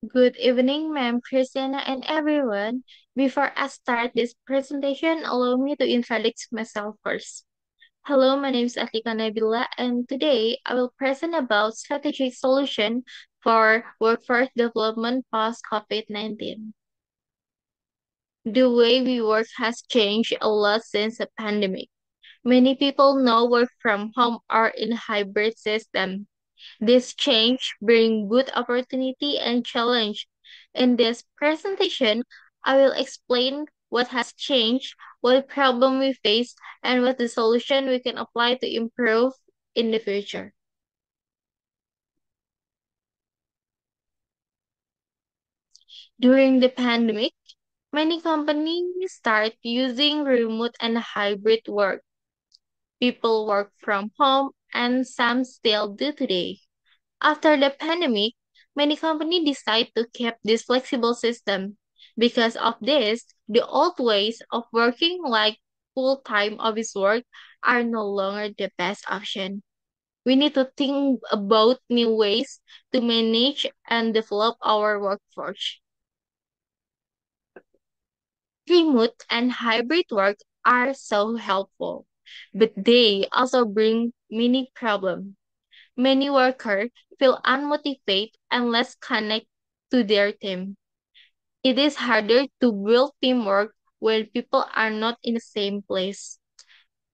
Good evening, Ma'am Christina and everyone. Before I start this presentation, allow me to introduce myself first. Hello, my name is Atlika Nabila, and today I will present about strategic solution for workforce development post COVID-19. The way we work has changed a lot since the pandemic. Many people now work from home or in hybrid system. This change brings good opportunity and challenge. In this presentation, I will explain what has changed, what problem we face, and what the solution we can apply to improve in the future. During the pandemic, many companies start using remote and hybrid work. People work from home and some still do today. After the pandemic, many companies decide to keep this flexible system. Because of this, the old ways of working like full-time office work are no longer the best option. We need to think about new ways to manage and develop our workforce. Remote and hybrid work are so helpful, but they also bring many problems. Many workers feel unmotivated and less connected to their team. It is harder to build teamwork when people are not in the same place.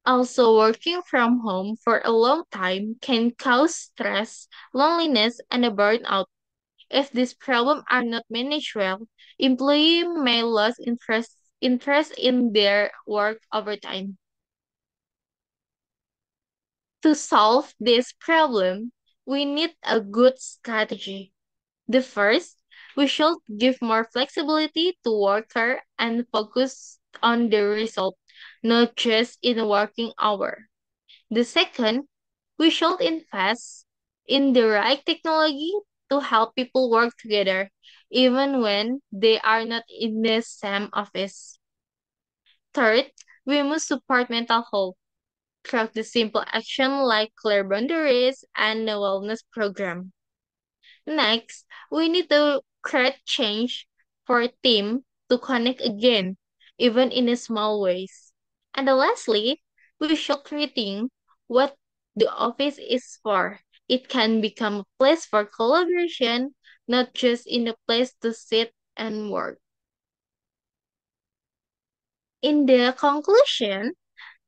Also, working from home for a long time can cause stress, loneliness, and a burnout. If these problems are not managed well, employees may lose interest in their work over time. To solve this problem, we need a good strategy. The first, we should give more flexibility to worker and focus on the result, not just in working hour. The second, we should invest in the right technology to help people work together, even when they are not in the same office. Third, we must support mental health through the simple action like clear boundaries and a wellness program. Next, we need to create change for a team to connect again, even in a small ways. And lastly, we should rethink what the office is for. It can become a place for collaboration, not just in a place to sit and work. In the conclusion,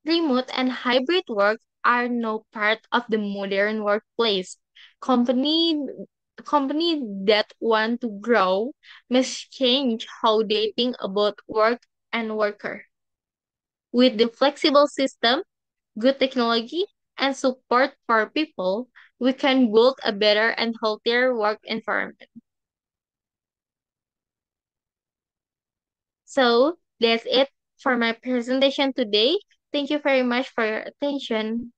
remote and hybrid work are now part of the modern workplace. Company company that want to grow must change how they think about work and worker. With the flexible system, good technology, and support for people, we can build a better and healthier work environment. So that's it for my presentation today. Thank you very much for your attention.